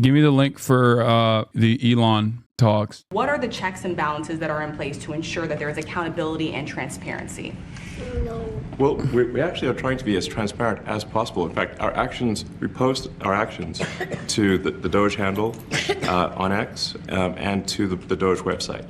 Give me the link for the Elon talks. What are the checks and balances that are in place to ensure that there is accountability and transparency? Well, we actually are trying to be as transparent as possible. In fact, our actions, we post our actions to the DOGE handle on X and to the DOGE website.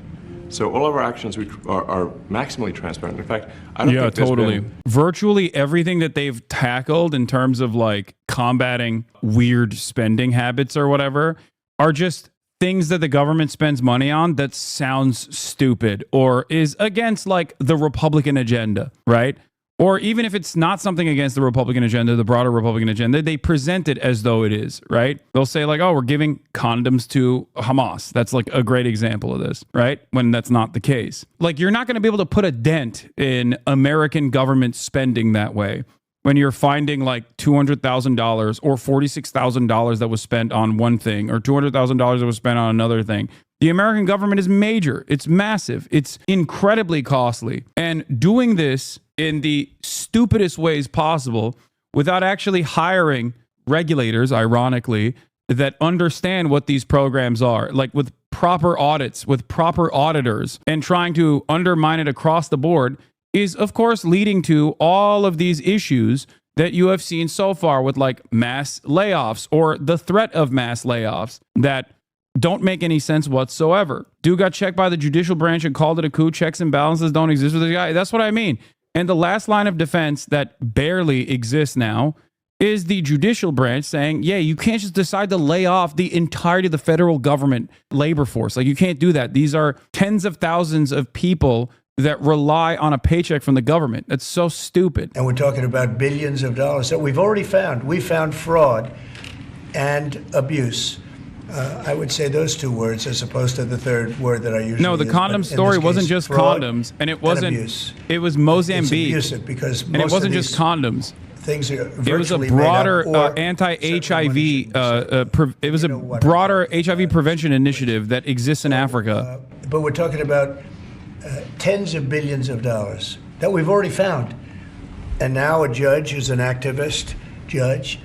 So all of our actions are maximally transparent. In fact, I don't think totally. Virtually everything that they've tackled in terms of like combating weird spending habits or whatever are just things that the government spends money on that sounds stupid or is against like the Republican agenda, right? Or even if it's not something against the Republican agenda, the broader Republican agenda, they present it as though it is, right? They'll say like, oh, we're giving condoms to Hamas. That's like a great example of this, right? When that's not the case. Like, you're not going to be able to put a dent in American government spending that way when you're finding like $200,000 or $46,000 that was spent on one thing or $200,000 that was spent on another thing. The American government is major. It's massive. It's incredibly costly. And doing this in the stupidest ways possible without actually hiring regulators, ironically, that understand what these programs are, like with proper audits, with proper auditors, and trying to undermine it across the board is, of course, leading to all of these issues that you have seen so far with like mass layoffs or the threat of mass layoffs that don't make any sense whatsoever. Dude got checked by the judicial branch and called it a coup. Checks and balances don't exist with this guy. That's what I mean. And the last line of defense that barely exists now is the judicial branch saying, yeah, you can't just decide to lay off the entirety of the federal government labor force. Like, you can't do that. These are tens of thousands of people that rely on a paycheck from the government. That's so stupid. And we're talking about billions of dollars that we've already found. We found fraud and abuse. I would say those two words as opposed to the third word that I usually No, the use, condom story wasn't just condoms, and it wasn't. It was Mozambique, it's abusive because and it wasn't just condoms. Things are it was a broader anti-HIV. It was a broader HIV prevention initiative that exists in Africa. But we're talking about tens of billions of dollars that we've already found, and now a judge who's an activist judge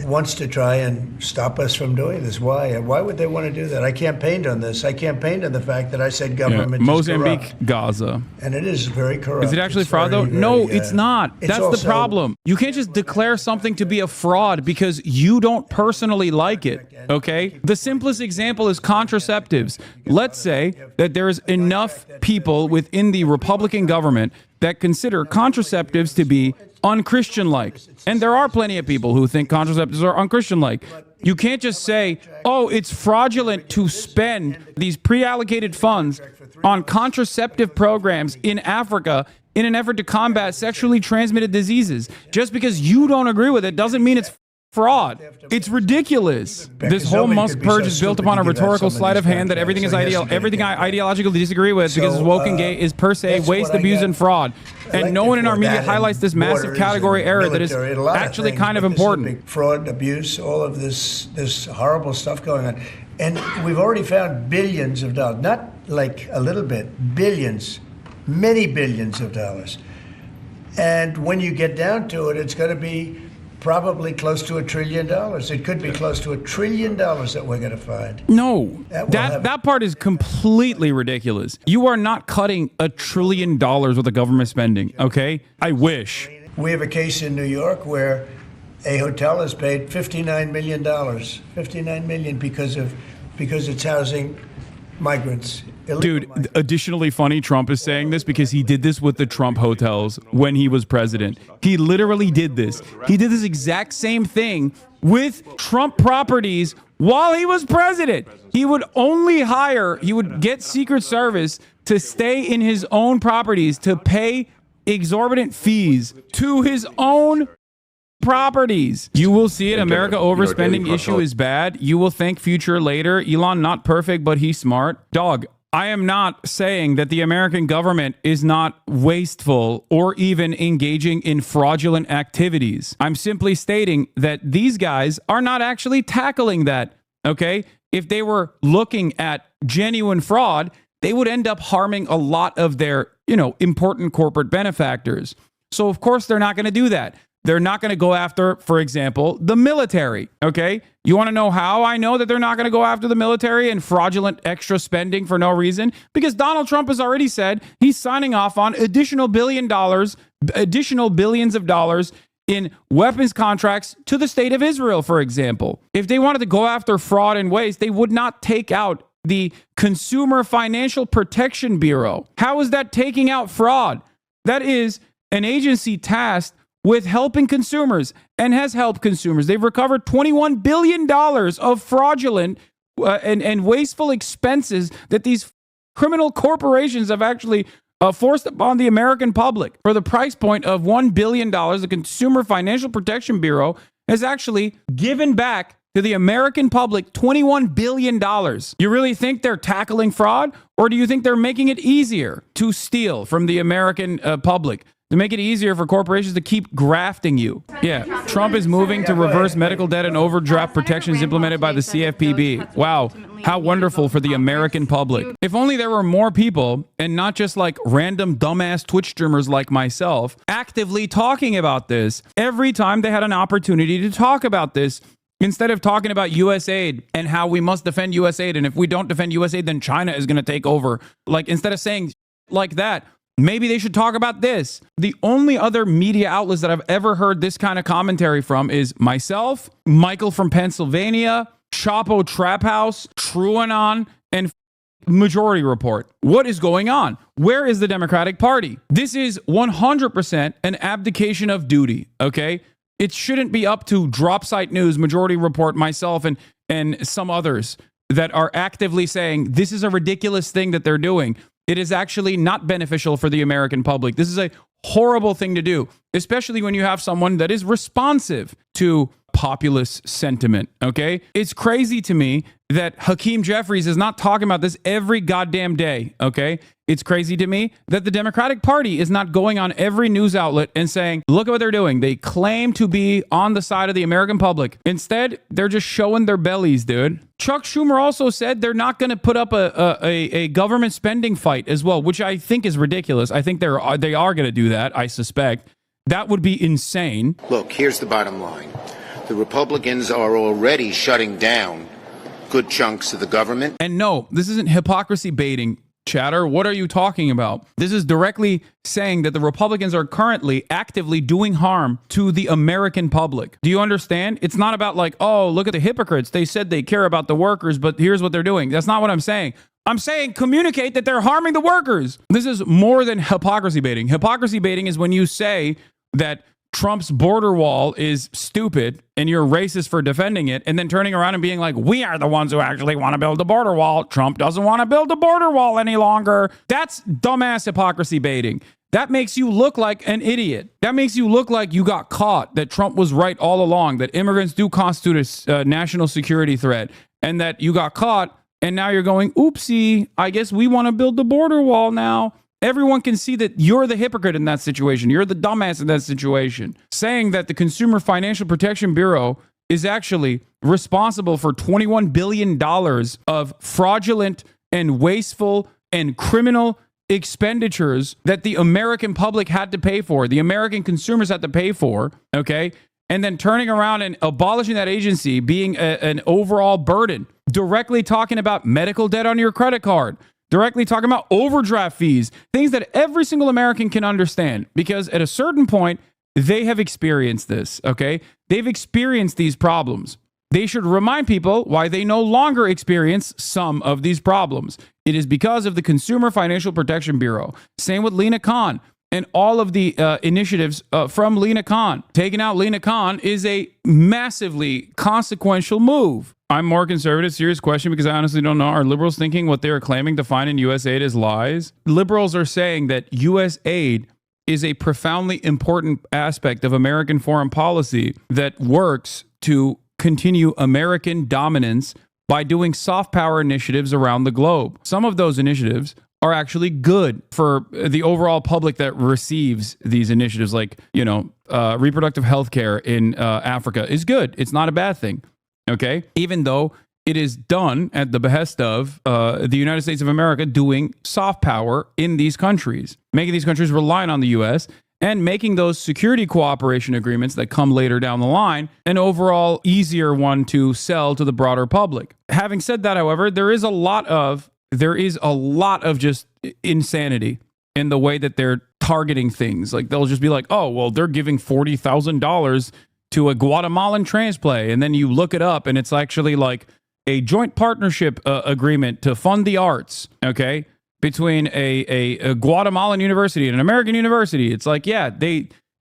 wants to try and stop us from doing this. Why? Why would they want to do that? I campaigned on this. I campaigned on the fact that I said government Mozambique, is corrupt. Gaza. And it is very corrupt. Is it actually fraud, though? No, it's not. That's the problem. You can't just declare something to be a fraud because you don't personally like it, okay? The simplest example is contraceptives. Let's say that there's enough people within the Republican government that consider contraceptives to be unchristian-like. And there are plenty of people who think contraceptives are unchristian-like. You can't just say, oh, it's fraudulent to spend these pre-allocated funds on contraceptive programs in Africa in an effort to combat sexually transmitted diseases. Just because you don't agree with it doesn't mean it's fraud. It's ridiculous. This whole Musk purge is built upon a rhetorical sleight of hand that everything is everything I ideologically disagree with because it's woke and gay is per se waste, abuse, and fraud. And no one in our media highlights this massive category error that is actually kind of important. Fraud, abuse, all of this horrible stuff going on. And we've already found billions of dollars, not like a little bit, billions, many billions of dollars. And when you get down to it, it's going to be probably close to $1 trillion. It could be close to $1 trillion that we're going to find. No, that part is completely ridiculous. You are not cutting $1 trillion worth of government spending, okay? I wish. We have a case in New York where a hotel has paid $59 million, $59 million because it's housing migrants. Dude, additionally funny, Trump is saying this because he did this with the Trump hotels when he was president. He literally did this. He did this exact same thing with Trump properties while he was president. He would get Secret Service to stay in his own properties to pay exorbitant fees to his own properties. You will see it. America overspending issue is bad. You will thank future later. Elon, not perfect, but he's smart. Dog, I am not saying that the American government is not wasteful or even engaging in fraudulent activities. I'm simply stating that these guys are not actually tackling that, okay? If they were looking at genuine fraud, they would end up harming a lot of their, important corporate benefactors. So, of course, they're not going to do that. they're not going to go after, for example, the military. Okay. You want to know how I know that they're not going to go after the military and fraudulent extra spending for no reason? Because Donald Trump has already said he's signing off on additional billions of dollars in weapons contracts to the state of Israel, for example. If they wanted to go after fraud and waste, they would not take out the Consumer Financial Protection Bureau. How is that taking out fraud? That is an agency tasked with helping consumers and has helped consumers. They've recovered $21 billion of fraudulent and wasteful expenses that these criminal corporations have actually forced upon the American public. For the price point of $1 billion, the Consumer Financial Protection Bureau has actually given back to the American public $21 billion. You really think they're tackling fraud? Or do you think they're making it easier to steal from the American public? To make it easier for corporations to keep grafting you. Yeah, Trump is moving to reverse medical debt and overdraft protections implemented by the CFPB. Wow, how wonderful for the American public. If only there were more people, and not just like random dumbass Twitch streamers like myself, actively talking about this every time they had an opportunity to talk about this. Instead of talking about USAID and how we must defend USAID, and if we don't defend USAID, then China is going to take over. Like, instead of saying like that, maybe they should talk about this. The only other media outlets that I've ever heard this kind of commentary from is myself, Michael from Pennsylvania, Chapo Trap House, TrueAnon, and Majority Report. What is going on? Where is the Democratic Party? This is 100% an abdication of duty, okay? It shouldn't be up to Dropsite News, Majority Report, myself, and some others that are actively saying this is a ridiculous thing that they're doing. It is actually not beneficial for the American public. This is a horrible thing to do, especially when you have someone that is responsive to populist sentiment, okay? It's crazy to me that Hakeem Jeffries is not talking about this every goddamn day, okay? It's crazy to me that the Democratic Party is not going on every news outlet and saying, look at what they're doing. They claim to be on the side of the American public. Instead, they're just showing their bellies, dude. Chuck Schumer also said they're not going to put up a government spending fight as well, which I think is ridiculous. I think they are going to do that, I suspect. That would be insane. Look, here's the bottom line. The Republicans are already shutting down good chunks of the government. And no, this isn't hypocrisy baiting, chatter. What are you talking about? This is directly saying that the Republicans are currently actively doing harm to the American public. Do you understand? It's not about like, oh, look at the hypocrites. They said they care about the workers, but here's what they're doing. That's not what I'm saying. I'm saying communicate that they're harming the workers. This is more than hypocrisy baiting. Hypocrisy baiting is when you say that Trump's border wall is stupid and you're racist for defending it, and then turning around and being like, we are the ones who actually want to build the border wall. Trump doesn't want to build the border wall any longer. That's dumbass hypocrisy baiting. That makes you look like an idiot. That makes you look like you got caught, that Trump was right all along, that immigrants do constitute a national security threat, and that you got caught, and now you're going, oopsie, I guess we want to build the border wall now. Everyone can see that you're the hypocrite in that situation. You're the dumbass in that situation. Saying that the Consumer Financial Protection Bureau is actually responsible for $21 billion of fraudulent and wasteful and criminal expenditures that the American public had to pay for, the American consumers had to pay for, okay? And then turning around and abolishing that agency being an overall burden, directly talking about medical debt on your credit card, directly talking about overdraft fees, things that every single American can understand, because at a certain point, they have experienced this, okay? They've experienced these problems. They should remind people why they no longer experience some of these problems. It is because of the Consumer Financial Protection Bureau. Same with Lena Khan and all of the initiatives from Lena Khan. Taking out Lena Khan is a massively consequential move. I'm more conservative. Serious question, because I honestly don't know. Are liberals thinking what they are claiming to find in USAID is lies? Liberals are saying that USAID is a profoundly important aspect of American foreign policy that works to continue American dominance by doing soft power initiatives around the globe. Some of those initiatives are actually good for the overall public that receives these initiatives, like, reproductive health care in Africa is good. It's not a bad thing. Okay, even though it is done at the behest of the United States of America doing soft power in these countries, making these countries reliant on the U.S. and making those security cooperation agreements that come later down the line an overall easier one to sell to the broader public. Having said that, however, there is a lot of just insanity in the way that they're targeting things. Like they'll just be like, oh, well, they're giving $40,000 to a Guatemalan transplant. And then you look it up and it's actually like a joint partnership agreement to fund the arts, okay, between a Guatemalan university and an American university. It's like, yeah,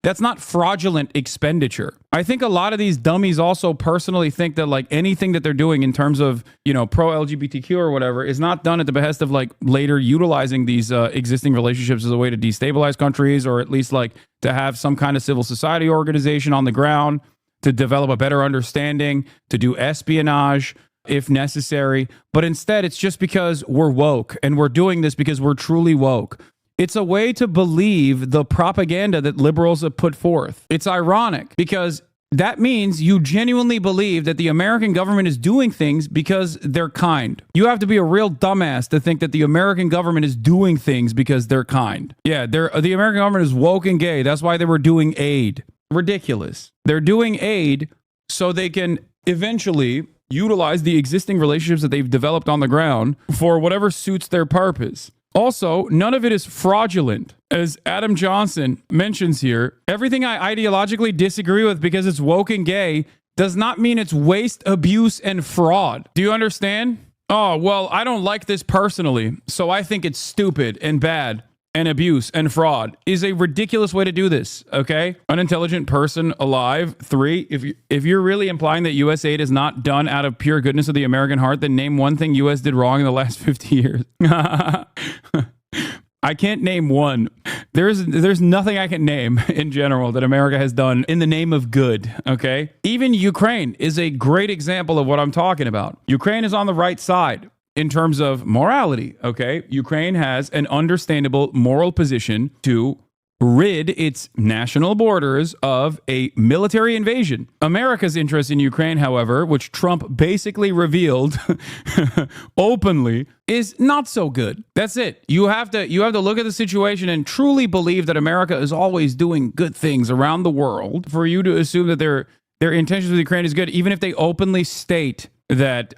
that's not fraudulent expenditure. I think a lot of these dummies also personally think that like anything that they're doing in terms of, you know, pro-LGBTQ or whatever is not done at the behest of like later utilizing these existing relationships as a way to destabilize countries, or at least like to have some kind of civil society organization on the ground to develop a better understanding, to do espionage if necessary. But instead, it's just because we're woke, and we're doing this because we're truly woke. It's a way to believe the propaganda that liberals have put forth. It's ironic because that means you genuinely believe that the American government is doing things because they're kind. You have to be a real dumbass to think that the American government is doing things because they're kind. Yeah, the American government is woke and gay. That's why they were doing aid. Ridiculous. They're doing aid so they can eventually utilize the existing relationships that they've developed on the ground for whatever suits their purpose. Also, none of it is fraudulent. As Adam Johnson mentions here, everything I ideologically disagree with because it's woke and gay does not mean it's waste, abuse, and fraud. Do you understand? Oh, well, I don't like this personally, so I think it's stupid and bad. And abuse and fraud is a ridiculous way to do this, okay? Unintelligent person alive. 3, if you're really implying that U.S. aid is not done out of pure goodness of the American heart, then name one thing U.S. did wrong in the last 50 years. I can't name one. There's nothing I can name in general that America has done in the name of good, okay? Even Ukraine is a great example of what I'm talking about. Ukraine is on the right side in terms of morality, okay? Ukraine has an understandable moral position to rid its national borders of a military invasion. America's interest in Ukraine, however, which Trump basically revealed openly, is not so good. That's it. You have to look at the situation and truly believe that America is always doing good things around the world for you to assume that their intentions with Ukraine is good, even if they openly state that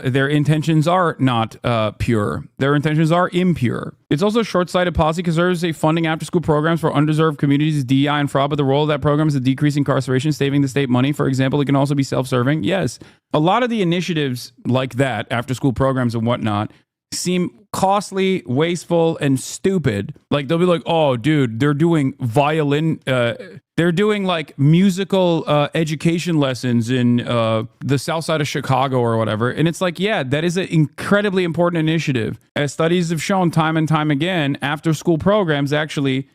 their intentions are not pure. Their intentions are impure. It's also short-sighted policy because there's a funding after-school programs for undeserved communities, DEI, and fraud, but the role of that program is to decrease incarceration, saving the state money. For example, it can also be self-serving. Yes, a lot of the initiatives like that, after-school programs and whatnot, seem costly, wasteful, and stupid. Like they'll be like, oh, dude, they're doing violin, they're doing like musical education lessons in the south side of Chicago or whatever. And it's like, yeah, that is an incredibly important initiative. As studies have shown time and time again, after school programs actually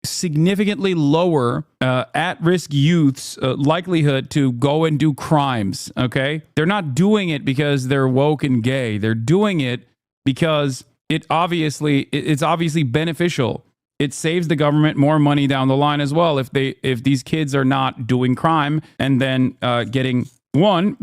significantly lower at-risk youth's likelihood to go and do crimes, okay? They're not doing it because they're woke and gay. They're doing it because it's obviously beneficial. It saves the government more money down the line as well if these kids are not doing crime and then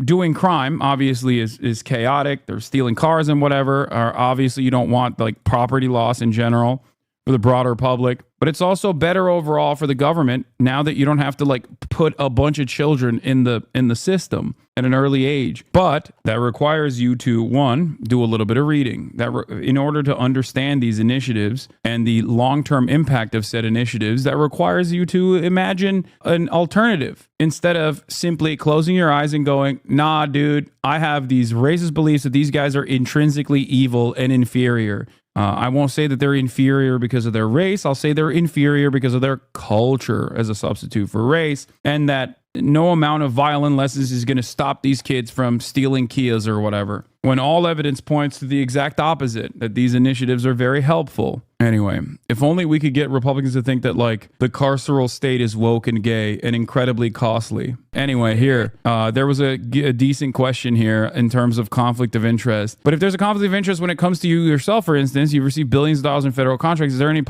doing crime obviously is chaotic. They're stealing cars and whatever. Or obviously you don't want like property loss in general for the broader public, but it's also better overall for the government now that you don't have to like put a bunch of children in the system at an early age. But that requires you to, one, do a little bit of reading. In order to understand these initiatives and the long-term impact of said initiatives, that requires you to imagine an alternative instead of simply closing your eyes and going, nah, dude, I have these racist beliefs that these guys are intrinsically evil and inferior. I won't say that they're inferior because of their race. I'll say they're inferior because of their culture as a substitute for race, and that no amount of violent lessons is going to stop these kids from stealing Kias or whatever, when all evidence points to the exact opposite, that these initiatives are very helpful. Anyway, if only we could get Republicans to think that like the carceral state is woke and gay and incredibly costly. Anyway, here, there was a decent question here in terms of conflict of interest. But if there's a conflict of interest when it comes to you yourself, for instance, you've received billions of dollars in federal contracts, is there any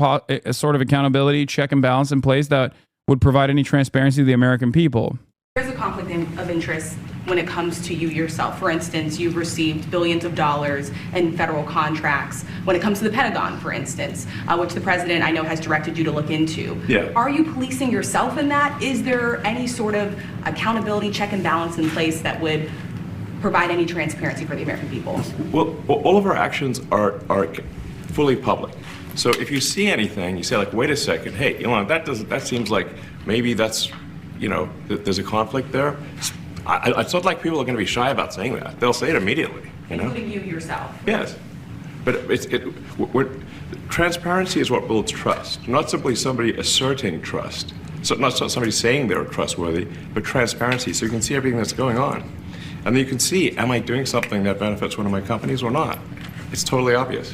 sort of accountability, check and balance in place that would provide any transparency to the American people? There's a conflict of interest when it comes to you yourself? For instance, you've received billions of dollars in federal contracts when it comes to the Pentagon, for instance, which the president I know has directed you to look into. Yeah. Are you policing yourself in that? Is there any sort of accountability check and balance in place that would provide any transparency for the American people? Well, all of our actions are fully public. So if you see anything, you say like, wait a second, hey, Elon, that seems like maybe that's, there's a conflict there. It's not like people are going to be shy about saying that. They'll say it immediately, Including you yourself? Yes. But transparency is what builds trust, not simply somebody asserting trust. So not somebody saying they're trustworthy, but transparency, so you can see everything that's going on. And then you can see, am I doing something that benefits one of my companies or not? It's totally obvious.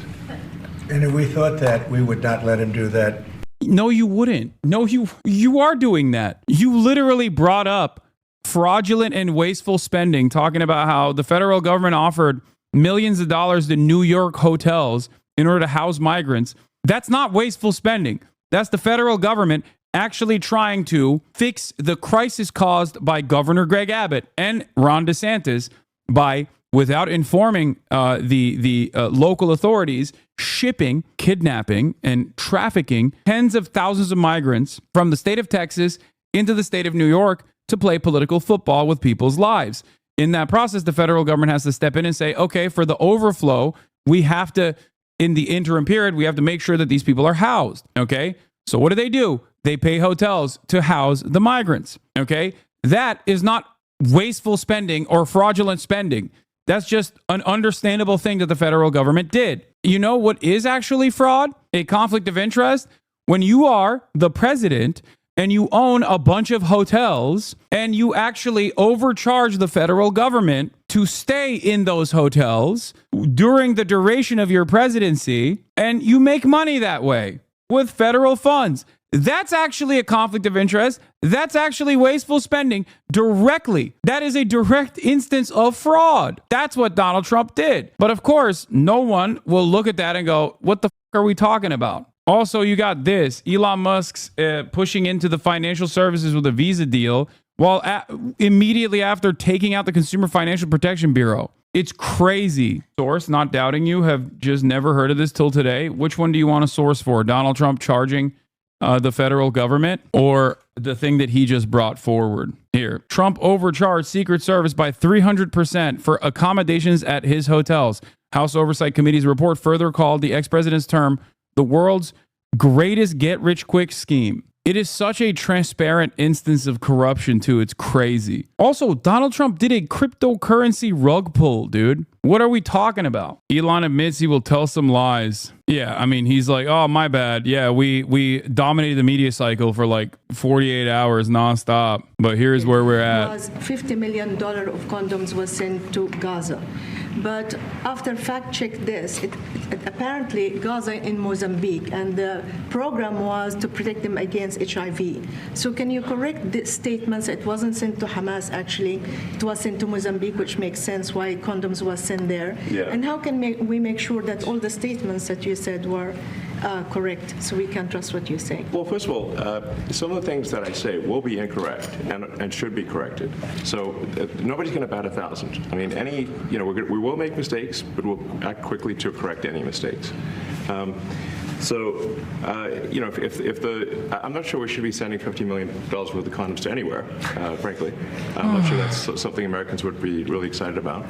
And if we thought that, we would not let him do that. No, you wouldn't. No, you are doing that. You literally brought up fraudulent and wasteful spending, talking about how the federal government offered millions of dollars to New York hotels in order to house migrants. That's not wasteful spending. That's the federal government actually trying to fix the crisis caused by Governor Greg Abbott and Ron DeSantis by, without informing the local authorities, shipping, kidnapping, and trafficking tens of thousands of migrants from the state of Texas into the state of New York to play political football with people's lives. In that process, the federal government has to step in and say, okay, for the overflow, we have to, in the interim period, we have to make sure that these people are housed. Okay. So what do? They pay hotels to house the migrants. Okay. That is not wasteful spending or fraudulent spending. That's just an understandable thing that the federal government did. You know what is actually fraud? A conflict of interest? When you are the president and you own a bunch of hotels and you actually overcharge the federal government to stay in those hotels during the duration of your presidency, and you make money that way with federal funds. That's actually a conflict of interest. That's actually wasteful spending directly. That is a direct instance of fraud. That's what Donald Trump did. But of course, no one will look at that and go, what the f- are we talking about? Also, you got this. Elon Musk's pushing into the financial services with a Visa deal while immediately after taking out the Consumer Financial Protection Bureau. It's crazy. Source, not doubting you, have just never heard of this till today. Which one do you want to source for? Donald Trump charging the federal government or the thing that he just brought forward here? Trump overcharged Secret Service by 300% for accommodations at his hotels. House Oversight Committee's report further called the ex-president's term the world's greatest get-rich-quick scheme. It is such a transparent instance of corruption, too. It's crazy. Also, Donald Trump did a cryptocurrency rug pull, dude. What are we talking about? Elon admits he will tell some lies. Yeah, I mean, he's like, oh, my bad. Yeah, we dominated the media cycle for like 48 hours nonstop. But here's where we're at. $50 million of condoms was sent to Gaza. But after fact-check this, it apparently Gaza in Mozambique, and the program was to protect them against HIV. So can you correct the statements? It wasn't sent to Hamas, actually. It was sent to Mozambique, which makes sense why condoms was sent there. Yeah. And how can we make sure that all the statements that you said were correct, so we can trust what you say? Well, first of all, some of the things that I say will be incorrect and should be corrected. So nobody's going to bat 1,000. I mean, we will make mistakes, but we'll act quickly to correct any mistakes. I'm not sure we should be sending $50 million worth of condoms to anywhere, frankly. I'm not sure that's something Americans would be really excited about.